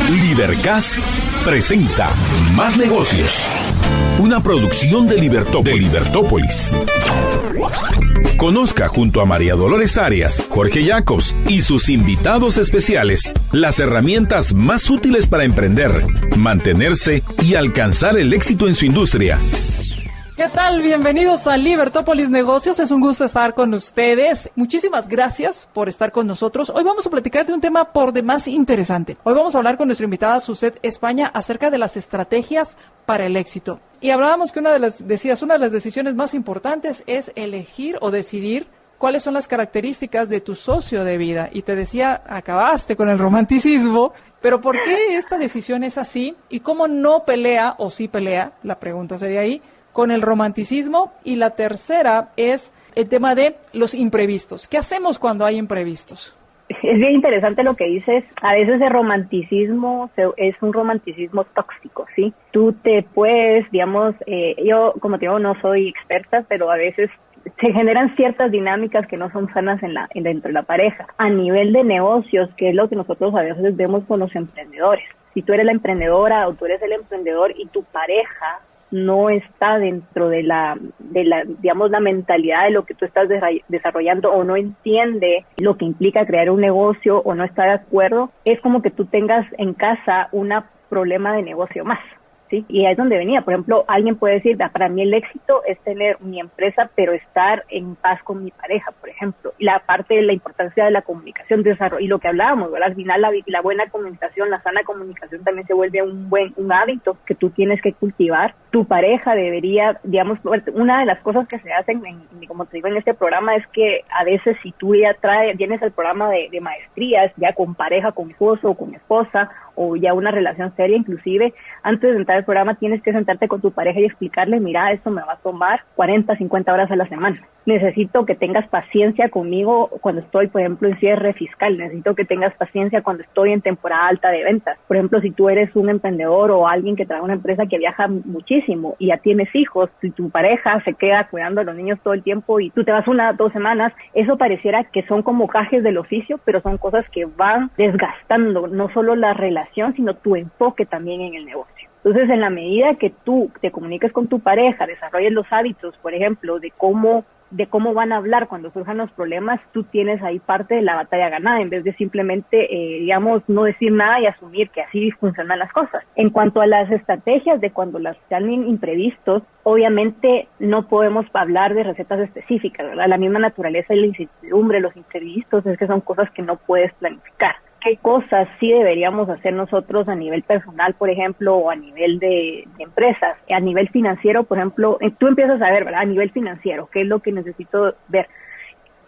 Libercast presenta Más Negocios, una producción de Libertópolis. Conozca junto a María Dolores Arias, Jorge Jacobs y sus invitados especiales las herramientas más útiles para emprender, mantenerse y alcanzar el éxito en su industria. ¿Qué tal? Bienvenidos a Libertópolis Negocios. Es un gusto estar con ustedes. Muchísimas gracias por estar con nosotros. Hoy vamos a platicar de un tema por demás interesante. Hoy vamos a hablar con nuestra invitada Suzette España acerca de las estrategias para el éxito. Y hablábamos que una de las decisiones más importantes es elegir o decidir cuáles son las características de tu socio de vida. Y te decía, acabaste con el romanticismo, pero ¿por qué esta decisión es así? ¿Y cómo no pelea o sí pelea? La pregunta sería ahí, con el romanticismo. Y la tercera es el tema de los imprevistos. ¿Qué hacemos cuando hay imprevistos? Es bien interesante lo que dices. A veces el romanticismo es un romanticismo tóxico, ¿sí? Tú te puedes, digamos, yo como te digo no soy experta, pero a veces se generan ciertas dinámicas que no son sanas dentro de la pareja. A nivel de negocios, que es lo que nosotros a veces vemos con los emprendedores. Si tú eres la emprendedora o tú eres el emprendedor y tu pareja no está dentro de la digamos, la mentalidad de lo que tú estás desarrollando o no entiende lo que implica crear un negocio o no está de acuerdo, es como que tú tengas en casa un problema de negocio más, ¿sí? Y ahí es donde venía. Por ejemplo, alguien puede decir, para mí el éxito es tener mi empresa, pero estar en paz con mi pareja, por ejemplo. Y la parte de la importancia de la comunicación, desarrollo, y lo que hablábamos, ¿verdad? Al final la buena comunicación, la sana comunicación también se vuelve un hábito que tú tienes que cultivar. Tu pareja debería, digamos, una de las cosas que se hacen, como te digo, en este programa es que a veces si tú ya tienes el programa de maestrías, ya con pareja, con esposo o con esposa, o ya una relación seria, inclusive, antes de entrar al programa tienes que sentarte con tu pareja y explicarle, mira, esto me va a tomar 40, 50 horas a la semana. Necesito que tengas paciencia conmigo cuando estoy, por ejemplo, en cierre fiscal. Necesito que tengas paciencia cuando estoy en temporada alta de ventas. Por ejemplo, si tú eres un emprendedor o alguien que trae una empresa que viaja muchísimo y ya tienes hijos, si tu pareja se queda cuidando a los niños todo el tiempo y tú te vas 1 o 2 semanas, eso pareciera que son como gajes del oficio, pero son cosas que van desgastando no solo la relación, sino tu enfoque también en el negocio. Entonces, en la medida que tú te comuniques con tu pareja, desarrolles los hábitos, por ejemplo, de cómo van a hablar cuando surjan los problemas, tú tienes ahí parte de la batalla ganada, en vez de simplemente, digamos, no decir nada y asumir que así funcionan las cosas. En cuanto a las estrategias de cuando las salen imprevistos, obviamente no podemos hablar de recetas específicas, ¿verdad? La misma naturaleza y la incertidumbre, los imprevistos, es que son cosas que no puedes planificar. ¿Qué cosas sí deberíamos hacer nosotros a nivel personal, por ejemplo, o a nivel de empresas? A nivel financiero, por ejemplo, tú empiezas a ver, ¿verdad? A nivel financiero, ¿qué es lo que necesito ver?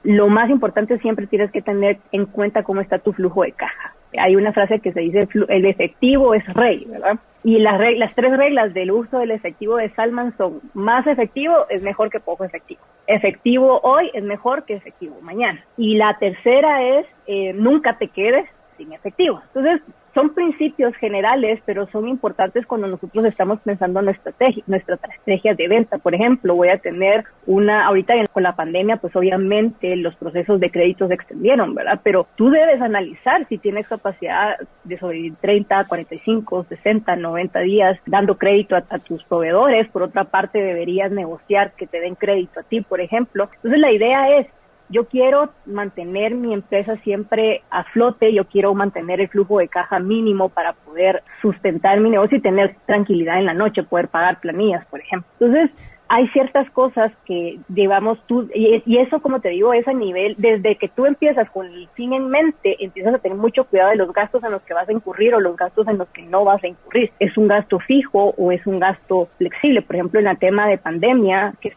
Lo más importante, siempre tienes que tener en cuenta cómo está tu flujo de caja. Hay una frase que se dice, el efectivo es rey, ¿verdad? Y las 3 reglas del uso del efectivo de Salman son: más efectivo es mejor que poco efectivo. Efectivo hoy es mejor que efectivo mañana. Y la tercera es, nunca te quedes sin efectivo. Entonces, son principios generales, pero son importantes cuando nosotros estamos pensando en nuestra estrategia de venta. Por ejemplo, voy a tener ahorita con la pandemia, pues obviamente los procesos de crédito se extendieron, ¿verdad? Pero tú debes analizar si tienes capacidad de sobrevivir 30, 45, 60, 90 días dando crédito a tus proveedores. Por otra parte, deberías negociar que te den crédito a ti, por ejemplo. Entonces, la idea es, yo quiero mantener mi empresa siempre a flote, yo quiero mantener el flujo de caja mínimo para poder sustentar mi negocio y tener tranquilidad en la noche, poder pagar planillas, por ejemplo. Entonces, hay ciertas cosas que, digamos, y eso, como te digo, es a nivel, desde que tú empiezas con el fin en mente, empiezas a tener mucho cuidado de los gastos en los que vas a incurrir o los gastos en los que no vas a incurrir. ¿Es un gasto fijo o es un gasto flexible? Por ejemplo, en el tema de pandemia, que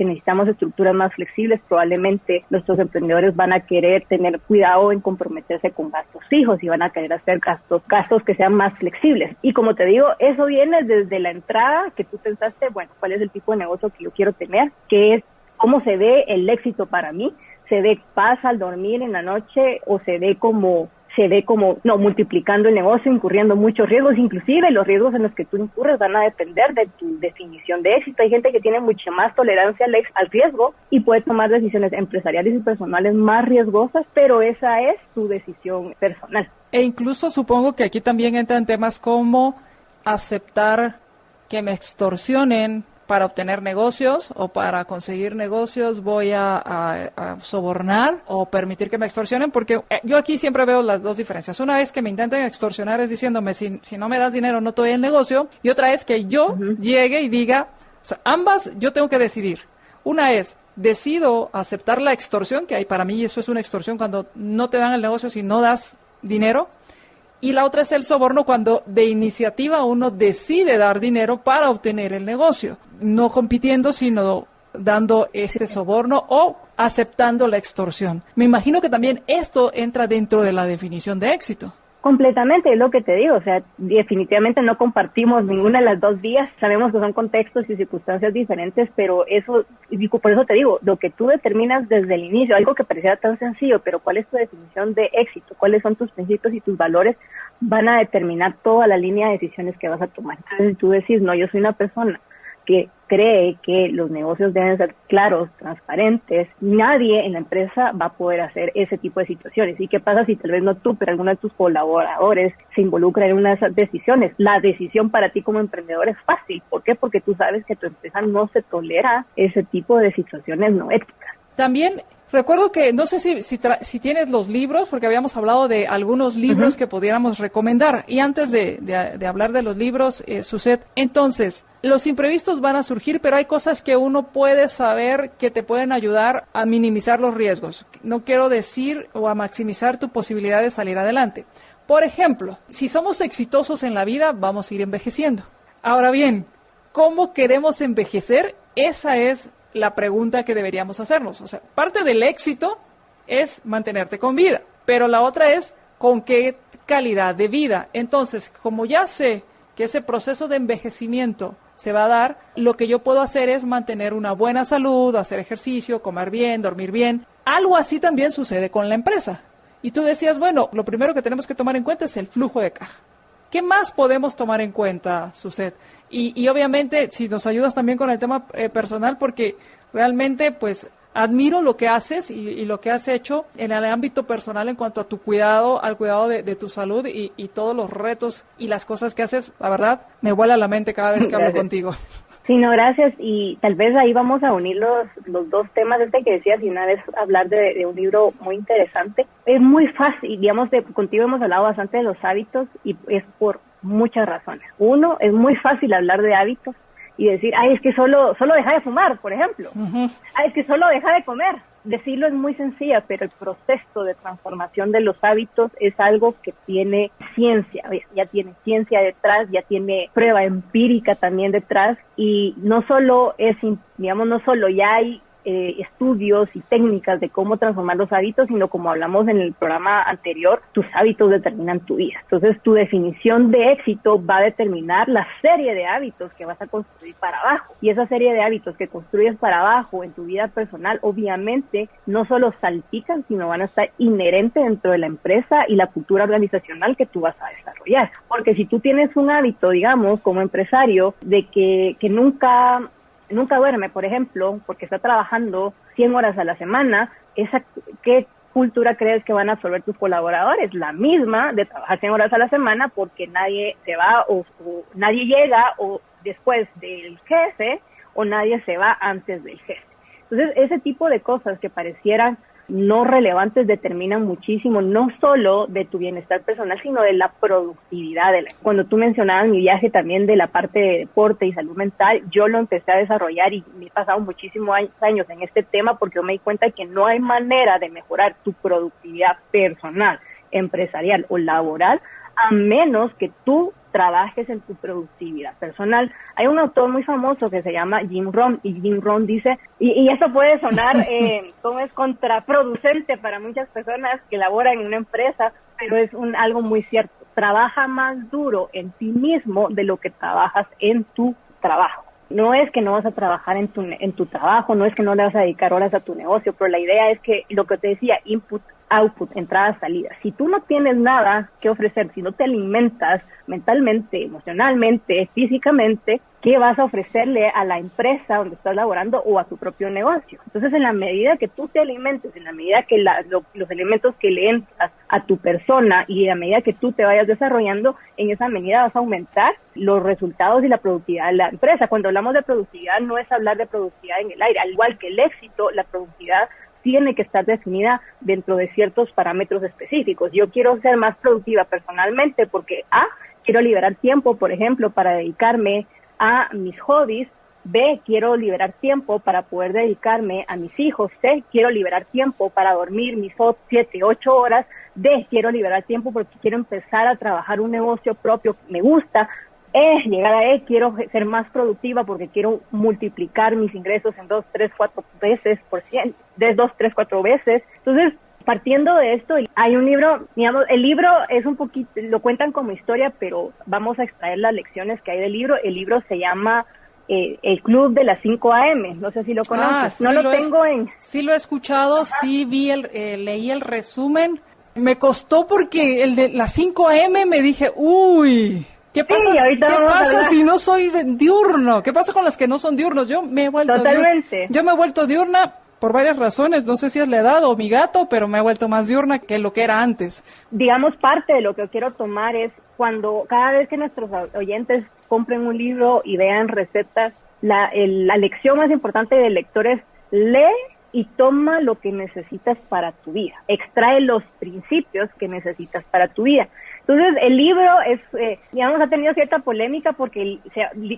necesitamos estructuras más flexibles, probablemente nuestros emprendedores van a querer tener cuidado en comprometerse con gastos fijos y van a querer hacer gastos que sean más flexibles. Y como te digo, eso viene desde la entrada, que tú pensaste, bueno, ¿cuál es el tipo de negocio que yo quiero tener? ¿Qué es? ¿Cómo se ve el éxito para mí? ¿Se ve paz al dormir en la noche o se ve como multiplicando el negocio, incurriendo muchos riesgos? Inclusive los riesgos en los que tú incurres van a depender de tu definición de éxito. Hay gente que tiene mucha más tolerancia al riesgo y puede tomar decisiones empresariales y personales más riesgosas, pero esa es tu decisión personal. E incluso supongo que aquí también entran temas como aceptar que me extorsionen para obtener negocios o para conseguir negocios voy a sobornar o permitir que me extorsionen, porque yo aquí siempre veo las dos diferencias. Una es que me intenten extorsionar es diciéndome si no me das dinero no te doy el negocio, y otra es que yo llegue y diga, o sea, ambas yo tengo que decidir. Una es, decido aceptar la extorsión, que hay para mí eso es una extorsión cuando no te dan el negocio si no das dinero. Y la otra es el soborno, cuando de iniciativa uno decide dar dinero para obtener el negocio, no compitiendo, sino dando este soborno o aceptando la extorsión. Me imagino que también esto entra dentro de la definición de éxito. Completamente, es lo que te digo, o sea, definitivamente no compartimos ninguna de las dos vías, sabemos que son contextos y circunstancias diferentes, pero eso, por eso te digo, lo que tú determinas desde el inicio, algo que pareciera tan sencillo, pero cuál es tu definición de éxito, cuáles son tus principios y tus valores, van a determinar toda la línea de decisiones que vas a tomar. Entonces, si tú decís, no, yo soy una persona que cree que los negocios deben ser claros, transparentes, nadie en la empresa va a poder hacer ese tipo de situaciones. ¿Y qué pasa si tal vez no tú, pero alguno de tus colaboradores se involucra en una de esas decisiones? La decisión para ti como emprendedor es fácil. ¿Por qué? Porque tú sabes que tu empresa no se tolera ese tipo de situaciones no éticas. También recuerdo que, no sé si tienes los libros, porque habíamos hablado de algunos libros que pudiéramos recomendar. Y antes de hablar de los libros, Suzette, entonces, los imprevistos van a surgir, pero hay cosas que uno puede saber que te pueden ayudar a minimizar los riesgos. No quiero decir o a maximizar tu posibilidad de salir adelante. Por ejemplo, si somos exitosos en la vida, vamos a ir envejeciendo. Ahora bien, ¿cómo queremos envejecer? Esa es la pregunta que deberíamos hacernos. O sea, parte del éxito es mantenerte con vida, pero la otra es con qué calidad de vida. Entonces, como ya sé que ese proceso de envejecimiento se va a dar, lo que yo puedo hacer es mantener una buena salud, hacer ejercicio, comer bien, dormir bien. Algo así también sucede con la empresa. Y tú decías, bueno, lo primero que tenemos que tomar en cuenta es el flujo de caja. ¿Qué más podemos tomar en cuenta, Suzette? Y obviamente, si nos ayudas también con el tema personal, porque realmente, pues, admiro lo que haces y lo que has hecho en el ámbito personal en cuanto a tu cuidado, al cuidado de tu salud y todos los retos y las cosas que haces. La verdad, me vuela la mente cada vez que hablo contigo. Sí, no, gracias. Y tal vez ahí vamos a unir los dos temas que decías y una vez hablar de un libro muy interesante. Es muy fácil, digamos, contigo hemos hablado bastante de los hábitos y es por muchas razones. Uno, es muy fácil hablar de hábitos y decir, ay, es que solo deja de fumar, por ejemplo. Ay, es que solo deja de comer. Decirlo es muy sencilla, pero el proceso de transformación de los hábitos es algo que tiene ciencia, ya tiene ciencia detrás, ya tiene prueba empírica también detrás, y no solo ya hay estudios y técnicas de cómo transformar los hábitos, sino como hablamos en el programa anterior, tus hábitos determinan tu vida. Entonces, tu definición de éxito va a determinar la serie de hábitos que vas a construir para abajo. Y esa serie de hábitos que construyes para abajo en tu vida personal, obviamente, no solo salpican, sino van a estar inherentes dentro de la empresa y la cultura organizacional que tú vas a desarrollar. Porque si tú tienes un hábito, digamos, como empresario, de que nunca duerme, por ejemplo, porque está trabajando 100 horas a la semana, ¿qué cultura crees que van a absorber tus colaboradores? La misma de trabajar 100 horas a la semana porque nadie se va o nadie llega o después del jefe o nadie se va antes del jefe. Entonces, ese tipo de cosas que parecieran no relevantes determinan muchísimo, no solo de tu bienestar personal, sino de la productividad. Cuando tú mencionabas mi viaje también de la parte de deporte y salud mental, yo lo empecé a desarrollar y me he pasado muchísimos años en este tema porque yo me di cuenta que no hay manera de mejorar tu productividad personal, empresarial o laboral a menos que tú trabajes en tu productividad personal. Hay un autor muy famoso que se llama Jim Rohn, y Jim Rohn dice, y esto puede sonar como es contraproducente para muchas personas que laboran en una empresa, pero es algo muy cierto. Trabaja más duro en ti mismo de lo que trabajas en tu trabajo. No es que no vas a trabajar en tu trabajo, no es que no le vas a dedicar horas a tu negocio, pero la idea es que lo que te decía, input, output, entrada, salida. Si tú no tienes nada que ofrecer, si no te alimentas mentalmente, emocionalmente, físicamente, qué vas a ofrecerle a la empresa donde estás laborando o a tu propio negocio. Entonces, en la medida que tú te alimentes, en la medida que los elementos que le entras a tu persona y en la medida que tú te vayas desarrollando, en esa medida vas a aumentar los resultados y la productividad de la empresa. Cuando hablamos de productividad, no es hablar de productividad en el aire. Al igual que el éxito, la productividad tiene que estar definida dentro de ciertos parámetros específicos. Yo quiero ser más productiva personalmente porque quiero liberar tiempo, por ejemplo, para dedicarme a mis hobbies. B, quiero liberar tiempo para poder dedicarme a mis hijos. C, quiero liberar tiempo para dormir mis 7, 8 horas. D, quiero liberar tiempo porque quiero empezar a trabajar un negocio propio que me gusta. Llegar a E, quiero ser más productiva porque quiero multiplicar mis ingresos en 2, 3, 4 veces por ciento, de 2, 3, 4 veces. Entonces, partiendo de esto, hay un libro, digamos, el libro es un poquito, lo cuentan como historia, pero vamos a extraer las lecciones que hay del libro. El libro se llama El Club de las 5 AM, no sé si lo conoces. Sí, no lo tengo Sí lo he escuchado, sí leí el resumen. Me costó porque el de las 5 AM me dije, uy, ¿qué pasa, si no soy diurno? ¿Qué pasa con las que no son diurnos? Yo me he vuelto diurna por varias razones, no sé si es la edad o mi gato, pero me he vuelto más diurna que lo que era antes. Digamos, parte de lo que quiero tomar es cada vez que nuestros oyentes compren un libro y vean recetas, la lección más importante del lector es lee y toma lo que necesitas para tu vida. Extrae los principios que necesitas para tu vida. Entonces, el libro ha tenido cierta polémica porque,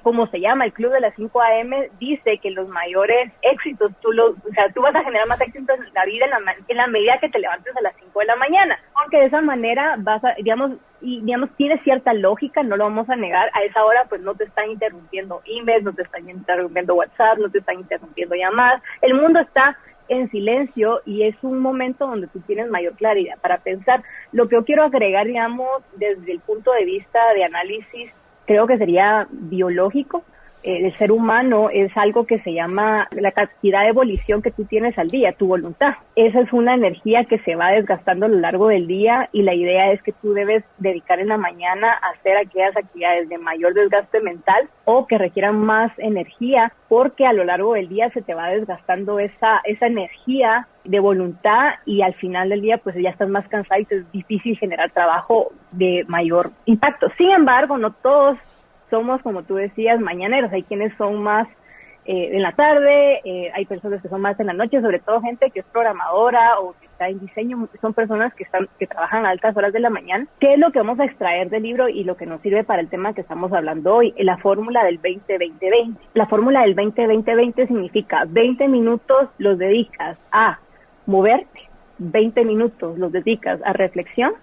como se llama, el Club de las 5 AM, dice que los mayores éxitos, tú vas a generar más éxitos en la vida en la medida que te levantes a las 5 de la mañana. Porque de esa manera tiene cierta lógica, no lo vamos a negar. A esa hora, pues, no te están interrumpiendo emails, no te están interrumpiendo WhatsApp, no te están interrumpiendo llamadas. El mundo está en silencio y es un momento donde tú tienes mayor claridad para pensar. Lo que yo quiero agregar, digamos, desde el punto de vista de análisis, creo que sería biológico. El ser humano es algo que se llama la cantidad de volición que tú tienes al día, tu voluntad. Esa es una energía que se va desgastando a lo largo del día y la idea es que tú debes dedicar en la mañana a hacer aquellas actividades de mayor desgaste mental o que requieran más energía, porque a lo largo del día se te va desgastando esa energía de voluntad y al final del día pues ya estás más cansado y te es difícil generar trabajo de mayor impacto. Sin embargo, no todos somos, como tú decías, mañaneros. Hay quienes son más en la tarde, hay personas que son más en la noche, sobre todo gente que es programadora o que está en diseño, son personas que trabajan a altas horas de la mañana. ¿Qué es lo que vamos a extraer del libro y lo que nos sirve para el tema que estamos hablando hoy? La fórmula del 20-20-20. La fórmula del 20-20-20 significa 20 minutos los dedicas a moverte, 20 minutos los dedicas a reflexión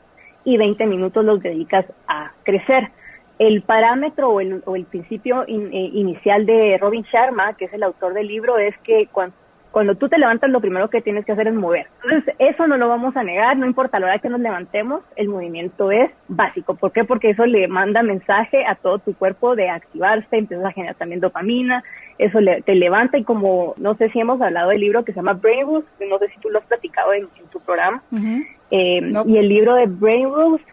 y 20 minutos los dedicas a crecer. El parámetro o el principio inicial de Robin Sharma, que es el autor del libro, es que cuando tú te levantas, lo primero que tienes que hacer es mover. Entonces, eso no lo vamos a negar, no importa la hora que nos levantemos, el movimiento es básico. ¿Por qué? Porque eso le manda mensaje a todo tu cuerpo de activarse, empiezas a generar también dopamina, eso te levanta y como, no sé si hemos hablado del libro que se llama Brain Rules, no sé si tú lo has platicado en tu programa, no. Y el libro de Brain Rules.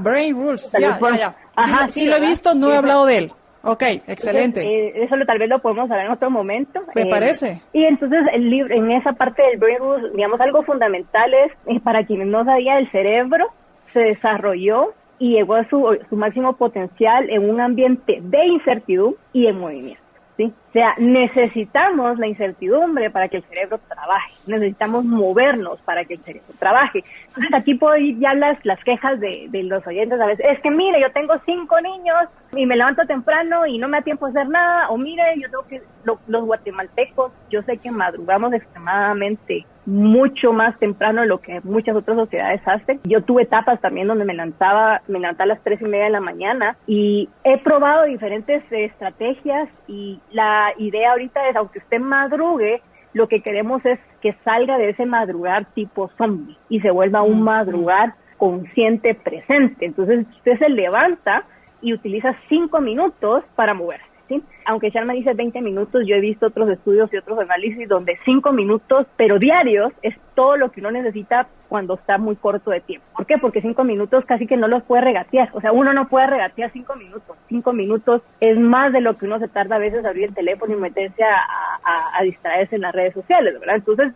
Brain Rules, ya. Ajá, sí lo he visto, no he hablado de él. Ok, excelente. Entonces, eso tal vez lo podemos hablar en otro momento. Me parece. Y entonces el libro, en esa parte del Brain Rules, digamos, algo fundamental es, para quienes no sabían, el cerebro se desarrolló y llegó a su máximo potencial en un ambiente de incertidumbre y en movimiento. ¿Sí? O sea, necesitamos la incertidumbre para que el cerebro trabaje, necesitamos movernos para que el cerebro trabaje. Entonces aquí puedo ir ya las quejas de los oyentes a veces, es que mire, yo tengo 5 niños y me levanto temprano y no me da tiempo a hacer nada, o mire, yo tengo que, los guatemaltecos, yo sé que madrugamos extremadamente mucho más temprano de lo que muchas otras sociedades hacen. Yo tuve etapas también donde me levantaba a las 3:30 de la mañana y he probado diferentes estrategias y la idea ahorita es, aunque usted madrugue, lo que queremos es que salga de ese madrugar tipo zombie y se vuelva un madrugar consciente, presente. Entonces usted se levanta y utiliza 5 minutos para moverse. ¿sí? Aunque Sharma dice 20 minutos, yo he visto otros estudios y otros análisis donde 5 minutos, pero diarios, es todo lo que uno necesita cuando está muy corto de tiempo. ¿Por qué? Porque 5 minutos casi que no los puede regatear. O sea, uno no puede regatear 5 minutos. 5 minutos es más de lo que uno se tarda a veces a abrir el teléfono y meterse a distraerse en las redes sociales, ¿verdad? Entonces,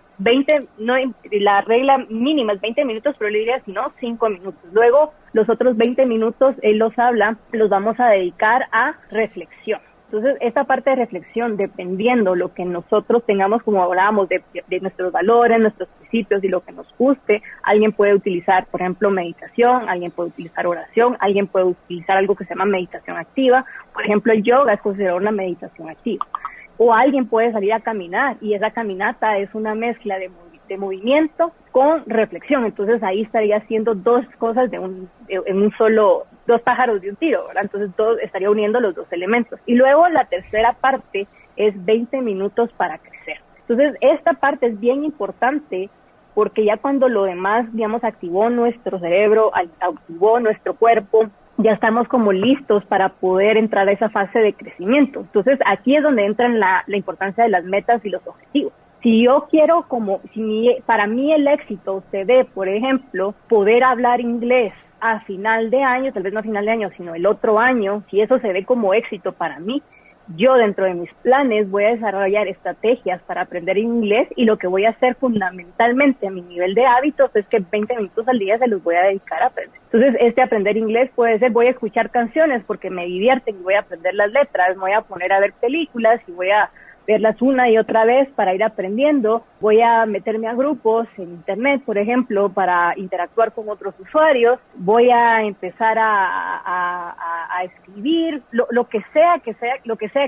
la regla mínima es 20 minutos, pero le diría, si no, 5 minutos. Luego, los otros 20 minutos, él los vamos a dedicar a reflexión. Entonces, esta parte de reflexión, dependiendo lo que nosotros tengamos, como hablábamos, de nuestros valores, nuestros principios y lo que nos guste, alguien puede utilizar, por ejemplo, meditación, alguien puede utilizar oración, alguien puede utilizar algo que se llama meditación activa. Por ejemplo, el yoga es considerado una meditación activa. O alguien puede salir a caminar y esa caminata es una mezcla de movimiento con reflexión. Entonces ahí estaría haciendo dos cosas dos pájaros de un tiro, ¿verdad? Entonces estaría uniendo los dos elementos. Y luego la tercera parte es 20 minutos para crecer. Entonces esta parte es bien importante porque ya cuando lo demás, digamos, activó nuestro cerebro, activó nuestro cuerpo, ya estamos como listos para poder entrar a esa fase de crecimiento. Entonces aquí es donde entra la importancia de las metas y los objetivos. Si yo quiero para mí el éxito se ve, por ejemplo, poder hablar inglés a final de año, tal vez no a final de año, sino el otro año, si eso se ve como éxito para mí, yo dentro de mis planes voy a desarrollar estrategias para aprender inglés y lo que voy a hacer fundamentalmente a mi nivel de hábitos es que 20 minutos al día se los voy a dedicar a aprender. Entonces, aprender inglés puede ser, voy a escuchar canciones porque me divierten y voy a aprender las letras, me voy a poner a ver películas y voy a verlas una y otra vez para ir aprendiendo, voy a meterme a grupos en internet, por ejemplo, para interactuar con otros usuarios, voy a empezar a escribir, lo que sea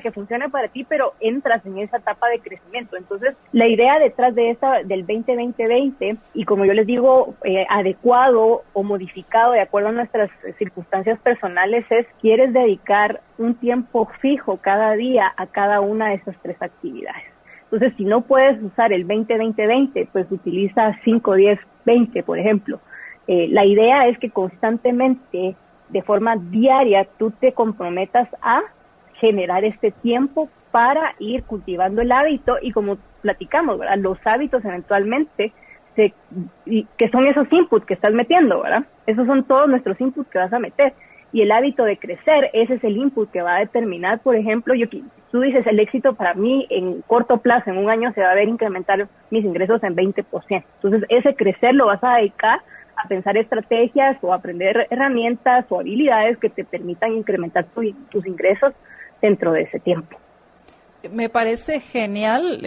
que funcione para ti, pero entras en esa etapa de crecimiento. Entonces, la idea detrás de del 20-20-20, y como yo les digo, adecuado o modificado de acuerdo a nuestras circunstancias personales, ¿quieres dedicar un tiempo fijo cada día a cada una de esas tres actividades? Entonces, si no puedes usar el 20-20-20, pues utiliza 5-10-20, por ejemplo. La idea es que constantemente, de forma diaria, tú te comprometas a generar este tiempo para ir cultivando el hábito y como platicamos, ¿verdad? Los hábitos eventualmente que son esos inputs que estás metiendo, ¿verdad? Esos son todos nuestros inputs que vas a meter. Y el hábito de crecer, ese es el input que va a determinar, por ejemplo, tú dices, el éxito para mí en corto plazo, en un año, se va a ver incrementar mis ingresos en 20%. Entonces, ese crecer lo vas a dedicar a pensar estrategias o aprender herramientas o habilidades que te permitan incrementar tus ingresos dentro de ese tiempo. Me parece genial,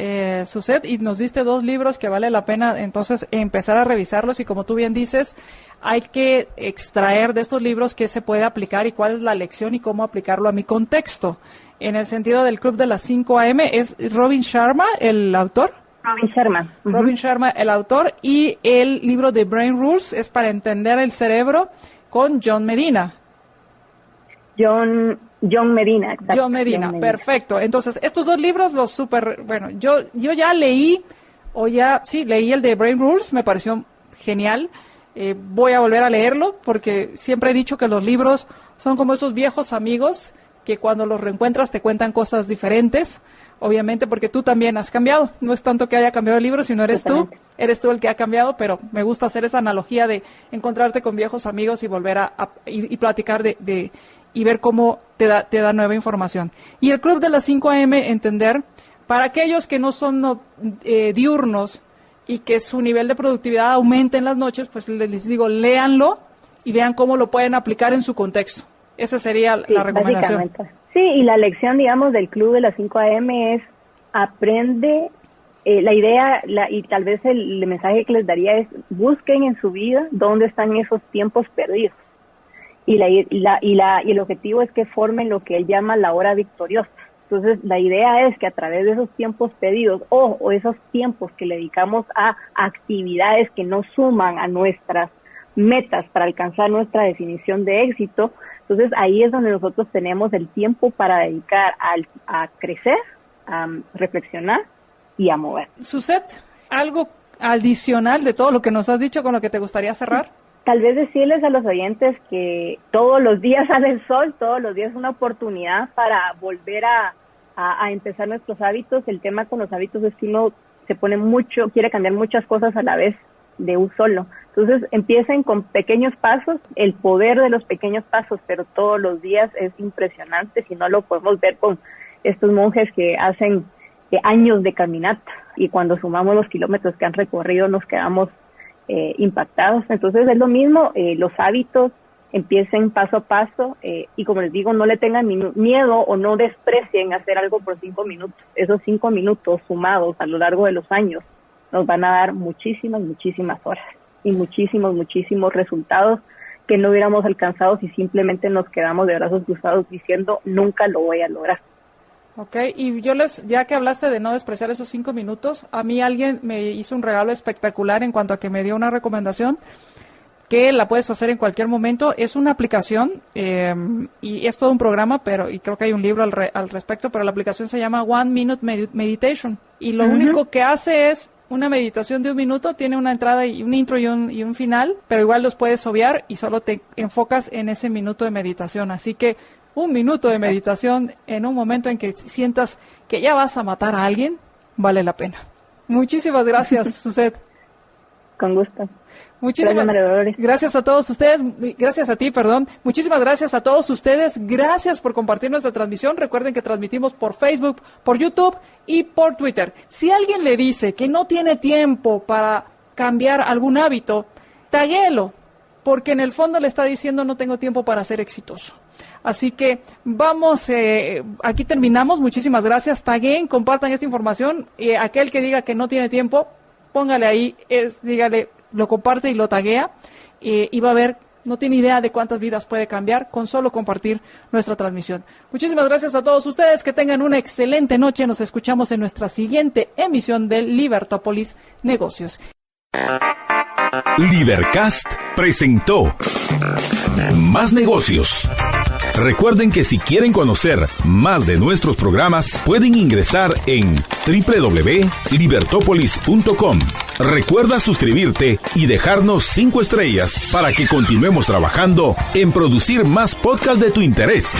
Suzette, y nos diste 2 libros que vale la pena entonces empezar a revisarlos y como tú bien dices, hay que extraer de estos libros qué se puede aplicar y cuál es la lección y cómo aplicarlo a mi contexto. En el sentido del Club de las 5 AM, ¿es Robin Sharma el autor? Robin Sharma. Uh-huh. Robin Sharma el autor, y el libro de Brain Rules es para entender el cerebro con John Medina. John Medina, exacto. John Medina, perfecto. Entonces, estos 2 libros, yo ya leí el de Brain Rules, me pareció genial. Voy a volver a leerlo porque siempre he dicho que los libros son como esos viejos amigos que cuando los reencuentras te cuentan cosas diferentes, obviamente porque tú también has cambiado. No es tanto que haya cambiado el libro, sino eres tú el que ha cambiado, pero me gusta hacer esa analogía de encontrarte con viejos amigos y volver y platicar y ver cómo te da nueva información. Y el Club de las 5 AM, entender, para aquellos que no son diurnos y que su nivel de productividad aumente en las noches, pues les digo, léanlo y vean cómo lo pueden aplicar en su contexto. Esa sería la recomendación. Sí, y la lección, digamos, del Club de las 5 AM es aprende, la idea, y tal vez el mensaje que les daría es, busquen en su vida dónde están esos tiempos perdidos. Y el objetivo es que formen lo que él llama la hora victoriosa. Entonces, la idea es que a través de esos tiempos pedidos o esos tiempos que le dedicamos a actividades que no suman a nuestras metas para alcanzar nuestra definición de éxito, entonces ahí es donde nosotros tenemos el tiempo para dedicar a crecer, a reflexionar y a mover. Suzette, ¿algo adicional de todo lo que nos has dicho con lo que te gustaría cerrar? Tal vez decirles a los oyentes que todos los días sale el sol, todos los días es una oportunidad para volver a empezar nuestros hábitos. El tema con los hábitos es que uno se pone quiere cambiar muchas cosas a la vez de un solo. Entonces empiecen con pequeños pasos, el poder de los pequeños pasos, pero todos los días es impresionante. Si no, lo podemos ver con estos monjes que hacen años de caminata, y cuando sumamos los kilómetros que han recorrido nos quedamos impactados. Entonces es lo mismo, los hábitos empiecen paso a paso, y como les digo, no le tengan miedo o no desprecien hacer algo por 5 minutos. Esos 5 minutos sumados a lo largo de los años nos van a dar muchísimas horas y muchísimos resultados que no hubiéramos alcanzado si simplemente nos quedamos de brazos cruzados diciendo nunca lo voy a lograr. Ok, y ya que hablaste de no despreciar esos 5 minutos, a mí alguien me hizo un regalo espectacular en cuanto a que me dio una recomendación que la puedes hacer en cualquier momento. Es una aplicación y es todo un programa, y creo que hay un libro al respecto, pero la aplicación se llama One Minute Meditation, y lo único que hace es una meditación de 1 minuto, tiene una entrada y un intro y un final, pero igual los puedes obviar y solo te enfocas en ese minuto de meditación. Así que 1 minuto de meditación en un momento en que sientas que ya vas a matar a alguien, vale la pena. Muchísimas gracias, Suzette. Con gusto. Muchísimas gracias a todos ustedes, gracias a ti, perdón. Muchísimas gracias a todos ustedes, gracias por compartir nuestra transmisión. Recuerden que transmitimos por Facebook, por YouTube y por Twitter. Si alguien le dice que no tiene tiempo para cambiar algún hábito, taguéelo, porque en el fondo le está diciendo no tengo tiempo para ser exitoso. Así que vamos, aquí terminamos. Muchísimas gracias. Tagueen, compartan esta información. Aquel que diga que no tiene tiempo, póngale ahí, dígale, lo comparte y lo taguea, y va a ver, no tiene idea de cuántas vidas puede cambiar con solo compartir nuestra transmisión. Muchísimas gracias a todos ustedes, que tengan una excelente noche. Nos escuchamos en nuestra siguiente emisión de Libertópolis Negocios. Libercast presentó Más Negocios. Recuerden que si quieren conocer más de nuestros programas, pueden ingresar en www.libertopolis.com. Recuerda suscribirte y dejarnos 5 estrellas para que continuemos trabajando en producir más podcasts de tu interés.